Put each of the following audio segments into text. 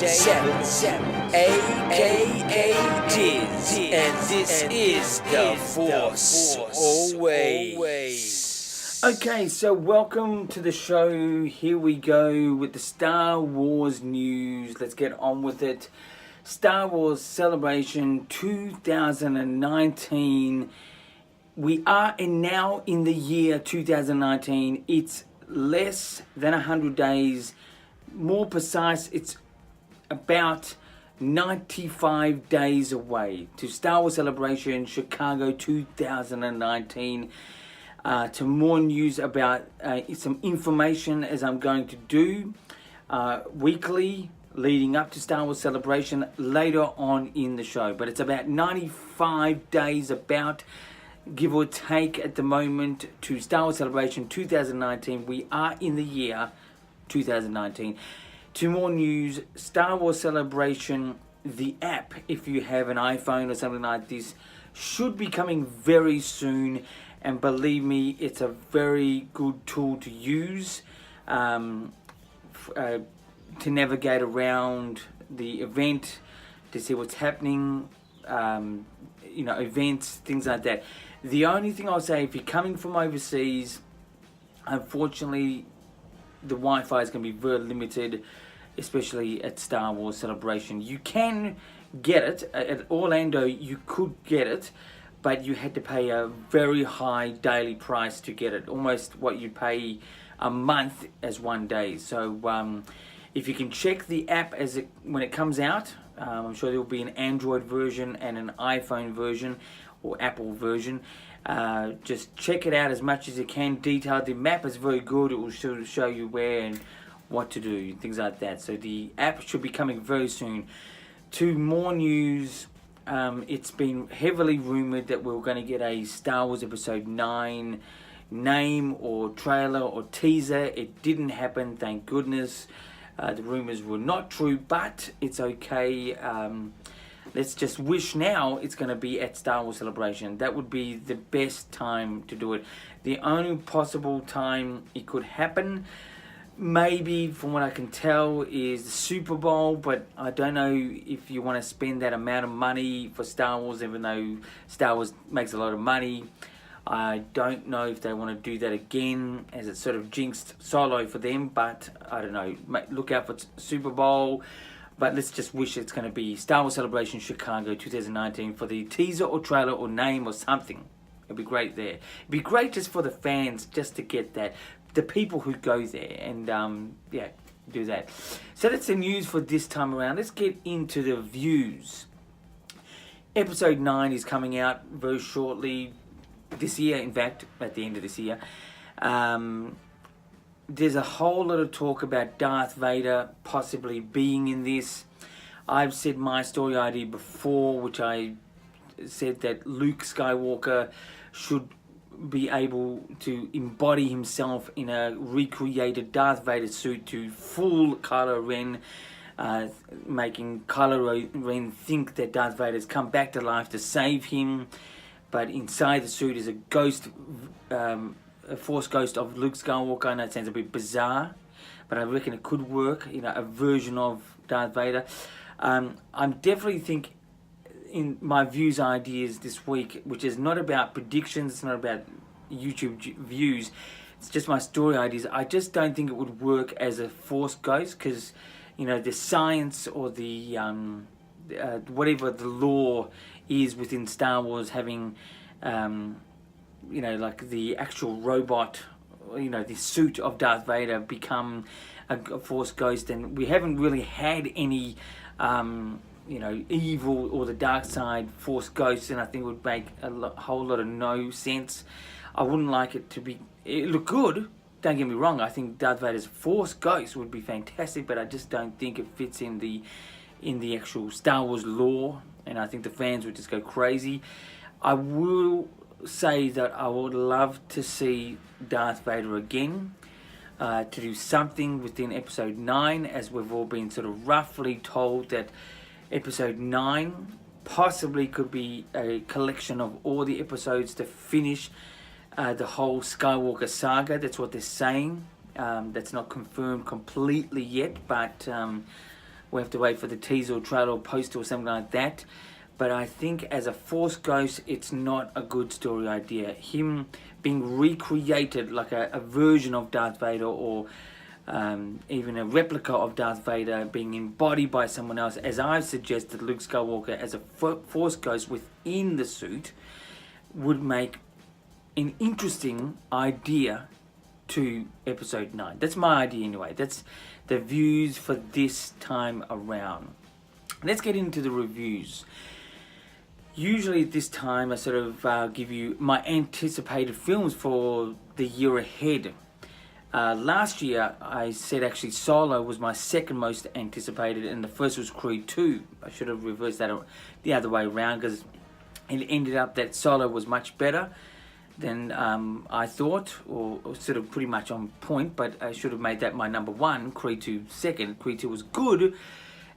777, aka Diz, and this is The Force Always. Okay, so welcome to the show. Here we go with the Star Wars news. Let's get on with it. Star Wars Celebration 2019. We are now in the year 2019. It's less than 100 days. More precise, it's about 95 days away to Star Wars Celebration Chicago 2019. To more news about some information as I'm going to do weekly leading up to Star Wars Celebration later on in the show. But it's about 95 days, about give or take at the moment, to Star Wars Celebration 2019. We are in the year 2019. To more news, Star Wars Celebration, the app, if you have an iPhone or something like this, should be coming very soon. And believe me, it's a very good tool to use to navigate around the event, to see what's happening, events, things like that. The only thing I'll say, if you're coming from overseas, unfortunately, the Wi-Fi is going to be very limited, especially at Star Wars Celebration. You can get it at Orlando. You could get it, but you had to pay a very high daily price to get it, almost what you pay a month as 1 day. So if you can check the app when it comes out, I'm sure there will be an Android version and an iPhone version or Apple version. Just check it out as much as you can. Detailed. The map is very good. It will show you where and what to do, things like that. So the app should be coming very soon. To more news. It's been heavily rumored that we're going to get a Star Wars Episode 9 name or trailer or teaser. It didn't happen, thank goodness. The rumors were not true, but it's okay. Let's just wish now it's going to be at Star Wars Celebration. That would be the best time to do it. The only possible time it could happen, maybe from what I can tell, is the Super Bowl, but I don't know if you want to spend that amount of money for Star Wars, even though Star Wars makes a lot of money. I don't know if they want to do that again, as it's sort of jinxed Solo for them, but I don't know. Look out for Super Bowl, but let's just wish it's going to be Star Wars Celebration Chicago 2019 for the teaser or trailer or name or something. It'd be great there. It'd be great just for the fans, just to get that. The people who go there and do that. So that's the news for this time around. Let's get into the views. Episode 9 is coming out very shortly this year, in fact, at the end of this year. There's a whole lot of talk about Darth Vader possibly being in this. I've said my story idea before, which I said that Luke Skywalker should be able to embody himself in a recreated Darth Vader suit to fool Kylo Ren, making Kylo Ren think that Darth Vader's come back to life to save him, but inside the suit is a ghost, a Force ghost of Luke Skywalker. I know it sounds a bit bizarre, but I reckon it could work, a version of Darth Vader. I'm definitely think in my views ideas this week, which is not about predictions, it's not about YouTube views, it's just my story ideas. I just don't think it would work as a Force ghost, because the science or the whatever the law is within Star Wars, having like the actual robot, the suit of Darth Vader become a Force ghost, and we haven't really had any evil or the dark side Force ghosts, and I think it would make a whole lot of no sense. I wouldn't like it to be. It look good. Don't get me wrong. I think Darth Vader's Force ghost would be fantastic, but I just don't think it fits in the actual Star Wars lore, and I think the fans would just go crazy. I will say that I would love to see Darth Vader again. To do something within Episode 9, as we've all been sort of roughly told that Episode 9 possibly could be a collection of all the episodes to finish the whole Skywalker saga. That's what they're saying. That's not confirmed completely yet, but we have to wait for the teaser or trailer or poster or something like that. But I think as a Force Ghost, it's not a good story idea. Him being recreated like a version of Darth Vader, or even a replica of Darth Vader being embodied by someone else, as I've suggested Luke Skywalker as a Force Ghost within the suit, would make an interesting idea to Episode 9. That's my idea anyway. That's the views for this time around. Let's get into the reviews. Usually at this time I sort of give you my anticipated films for the year ahead. Last year I said actually Solo was my second most anticipated, and the first was Creed 2. I should have reversed that the other way around, because it ended up that Solo was much better than I thought, or sort of pretty much on point, but I should have made that my number one, Creed 2 second. Creed 2 was good,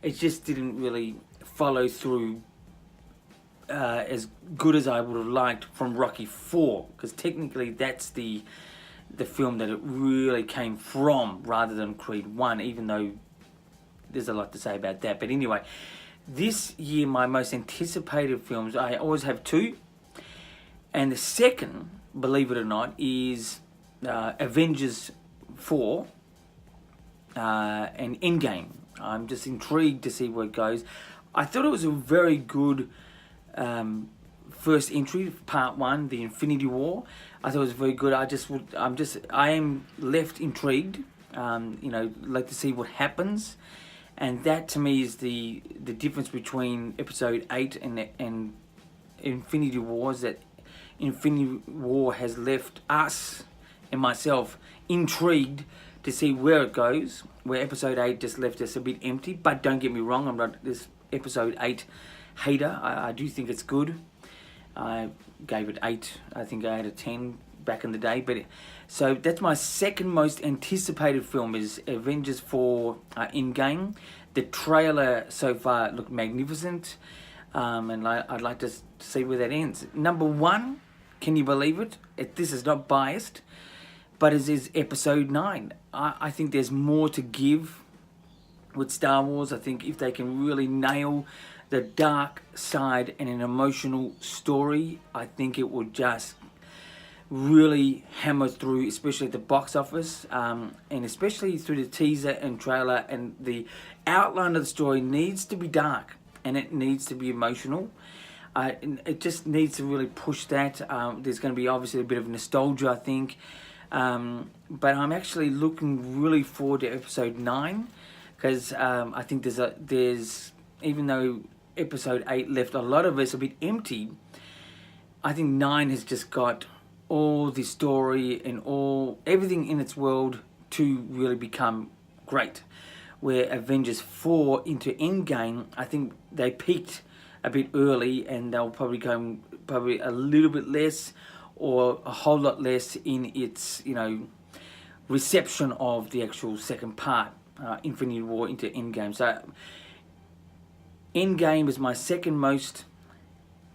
it just didn't really follow through as good as I would have liked from Rocky 4, because technically that's the film that it really came from, rather than Creed 1, even though there's a lot to say about that. But anyway, this year my most anticipated films, I always have two, and the second, believe it or not, is Avengers 4 and Endgame. I'm just intrigued to see where it goes. I thought it was a very good first entry, part 1, the Infinity War. I thought it was very good. I am left intrigued. Like to see what happens, and that to me is the difference between Episode 8 and Infinity War. Is that Infinity War has left us and myself intrigued to see where it goes, where Episode 8 just left us a bit empty. But don't get me wrong, I'm not this Episode 8 hater. I do think it's good. I gave it 8, I think I had a 10 back in the day. But so that's my second most anticipated film, is Avengers 4 Endgame. The trailer so far looked magnificent, and I'd like to see where that ends. Number 1, can you believe it? This is not biased, but it is Episode 9. I think there's more to give with Star Wars. I think if they can really nail the dark side and an emotional story, I think it will just really hammer through, especially at the box office, and especially through the teaser and trailer. And the outline of the story needs to be dark, and it needs to be emotional. It just needs to really push that. There's going to be obviously a bit of nostalgia, I think, but I'm actually looking really forward to Episode 9, because I think there's even though Episode 8 left a lot of us a bit empty, I think 9 has just got all the story and everything in its world to really become great. Where Avengers 4 into Endgame, I think they peaked a bit early, and they'll probably go a little bit less or a whole lot less in its reception of the actual second part, Infinity War into Endgame. So Endgame is my second most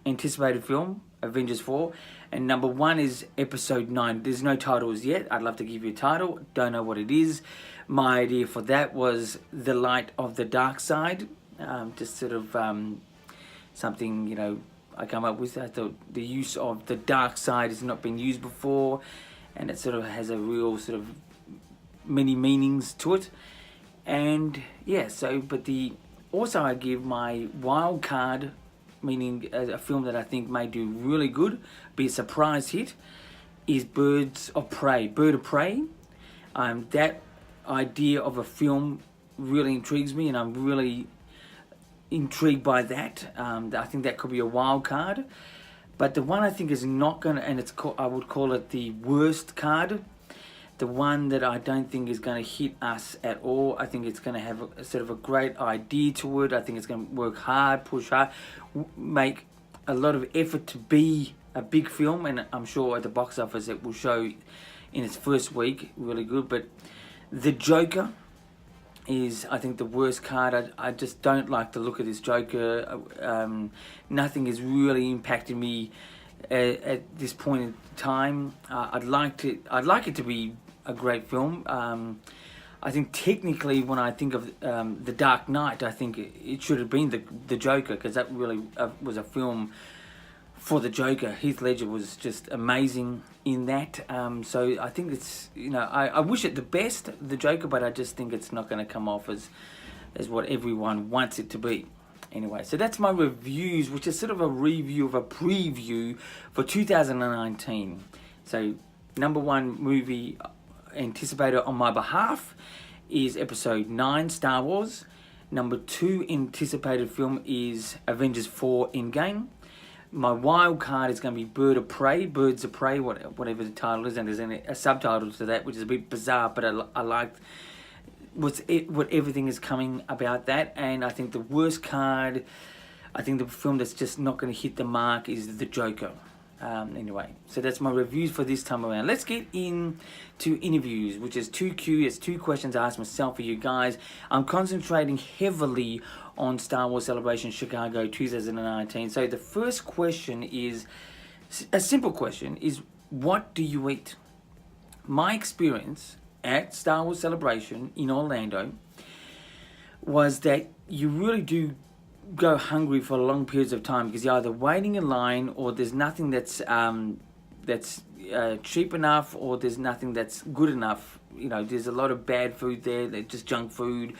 anticipated film, Avengers 4, and number 1 is Episode 9. There's no titles yet. I'd love to give you a title. Don't know what it is. My idea for that was The Light of the Dark Side. Just sort of something, I come up with. I thought the use of the dark side has not been used before, and it sort of has a real sort of many meanings to it. And yeah, also I give my wild card, meaning a film that I think may do really good, be a surprise hit, is Bird of Prey. That idea of a film really intrigues me, and I'm really intrigued by that. I think that could be a wild card. But the one I think is not going to, and I would call it the worst card, the one that I don't think is going to hit us at all. I think it's going to have a sort of a great idea to it. I think it's going to work hard, push hard, make a lot of effort to be a big film, and I'm sure at the box office it will show in its first week really good. But The Joker is, I think, the worst card. I just don't like the look of this Joker. Nothing is really impacting me at this point in time. I'd like it to be a great film. I think technically, when I think of The Dark Knight, I think it should have been the Joker, because that really was a film for the Joker. Heath Ledger was just amazing in that. So I think it's, I wish it the best, the Joker, but I just think it's not going to come off as what everyone wants it to be. Anyway, so that's my reviews, which is sort of a review of a preview for 2019. So number one movie anticipated on my behalf is Episode 9, Star Wars. Number 2 anticipated film is Avengers 4 Endgame. My wild card is going to be Birds of Prey, whatever the title is, and there's a subtitle to that, which is a bit bizarre, but I liked what everything is coming about that. And I think the worst card, I think the film that's just not going to hit the mark is The Joker. Anyway, so that's my reviews for this time around. Let's get into interviews, which is 2Q. It's 2 questions I asked myself for you guys. I'm concentrating heavily on Star Wars Celebration Chicago 2019. So the first question is a simple question: is what do you eat? My experience at Star Wars Celebration in Orlando was that you really do go hungry for long periods of time, because you're either waiting in line, or there's nothing that's cheap enough, or there's nothing that's good enough. There's a lot of bad food there, just junk food.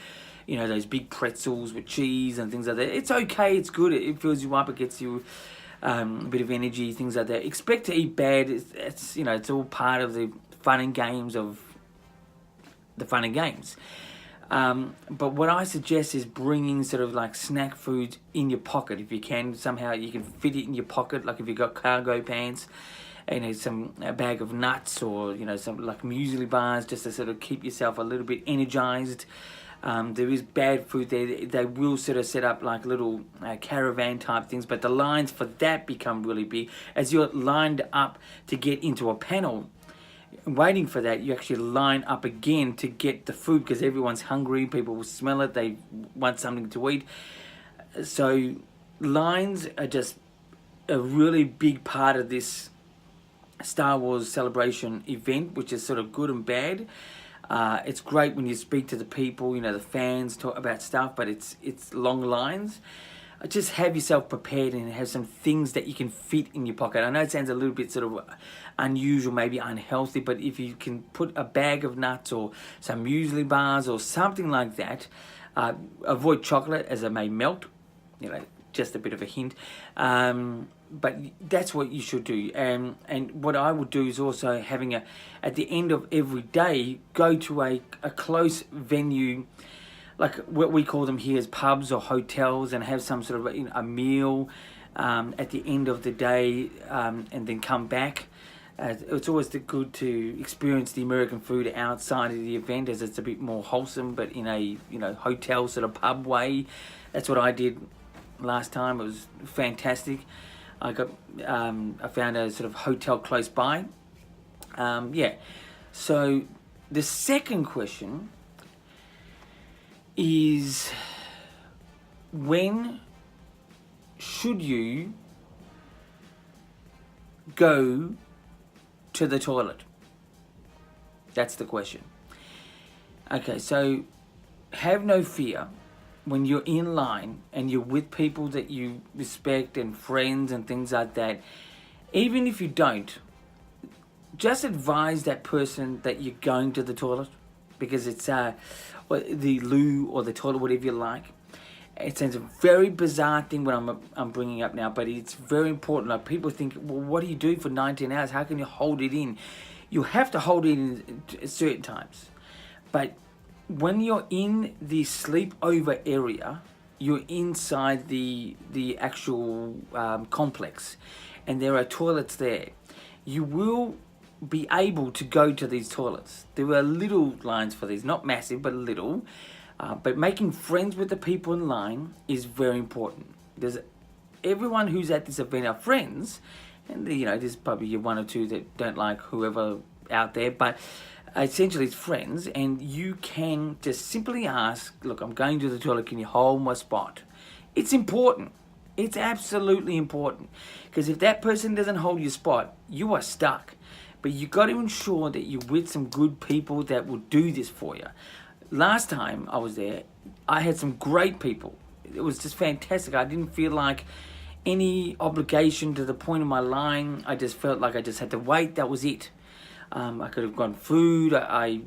Those big pretzels with cheese and things like that. It's okay, it's good, it fills you up, it gets you a bit of energy, things like that. Expect to eat bad. It's all part of the fun and games of the fun and games. But what I suggest is bringing sort of like snack foods in your pocket if you can. Somehow you can fit it in your pocket, like if you've got cargo pants, a bag of nuts, or some like muesli bars, just to sort of keep yourself a little bit energized. There is bad food there. They will sort of set up like little caravan type things, but the lines for that become really big. As you're lined up to get into a panel, waiting for that, you actually line up again to get the food, because everyone's hungry, people will smell it, they want something to eat. So lines are just a really big part of this Star Wars Celebration event, which is sort of good and bad. It's great when you speak to the people, the fans, talk about stuff, but it's long lines. Just have yourself prepared and have some things that you can fit in your pocket. I know it sounds a little bit sort of unusual, maybe unhealthy, but if you can put a bag of nuts or some muesli bars or something like that, avoid chocolate as it may melt, just a bit of a hint. But that's what you should do. And what I would do is also having at the end of every day, go to a close venue, like what we call them here as pubs or hotels, and have some sort of a meal at the end of the day, and then come back. It's always good to experience the American food outside of the event, as it's a bit more wholesome, but in a hotel sort of pub way. That's what I did last time. It was fantastic. I found a sort of hotel close by. So the second question is, when should you go to the toilet? That's the question. Okay, so have no fear when you're in line and you're with people that you respect and friends and things like that. Even if you don't, just advise that person that you're going to the toilet, because it's the loo or the toilet, whatever you like. It sounds a very bizarre thing what I'm bringing up now, but it's very important. Like, people think, well, what do you do for 19 hours? How can you hold it in? You have to hold it in at certain times. But when you're in the sleepover area, you're inside the actual complex, and there are toilets there. You will be able to go to these toilets. There are little lines for these, not massive, but little. But making friends with the people in line is very important. Everyone who's at this event are friends, and there's probably one or two that don't like whoever out there, but essentially it's friends, and you can just simply ask, look, I'm going to the toilet, can you hold my spot? It's important. It's absolutely important, because if that person doesn't hold your spot, you are stuck. But you got to ensure that you're with some good people that will do this for you. last time I was there, I had some great people. It was just fantastic. I didn't feel like any obligation to the point of my line. I just felt like I just had to wait. That was it. I could have gone food. I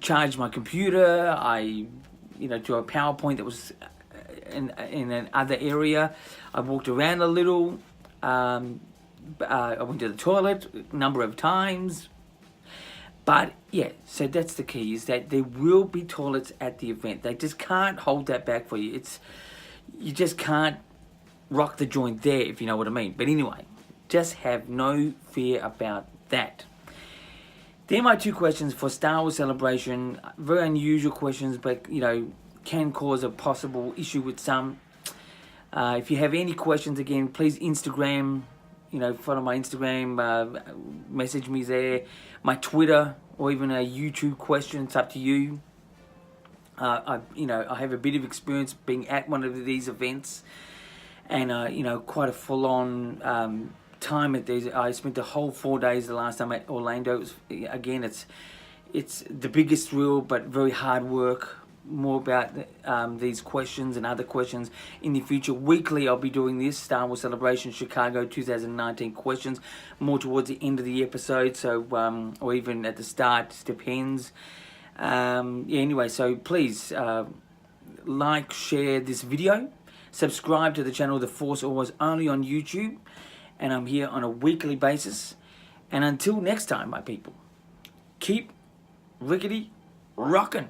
charged my computer. I, do a PowerPoint that was in another area. I walked around a little. I went to the toilet a number of times. But yeah, so that's the key, is that there will be toilets at the event. They just can't hold that back for you. You just can't rock the joint there, if you know what I mean. But anyway, just have no fear about that. They're my 2 questions for Star Wars Celebration. Very unusual questions, but can cause a possible issue with some. If you have any questions, again, please Instagram. Follow my Instagram, message me there, my Twitter, or even a YouTube question. It's up to you. I have a bit of experience being at one of these events, and quite a full-on time at these. I spent the whole 4 days the last time at Orlando. It's the biggest thrill, but very hard work. More about these questions and other questions in the future. Weekly I'll be doing this Star Wars Celebration Chicago 2019 questions, more towards the end of the episode, so or even at the start, just depends. Anyway, so please like, share this video, subscribe to the channel The Force Awesomes only on YouTube, and I'm here on a weekly basis. And until next time, my people, keep rickety rockin'.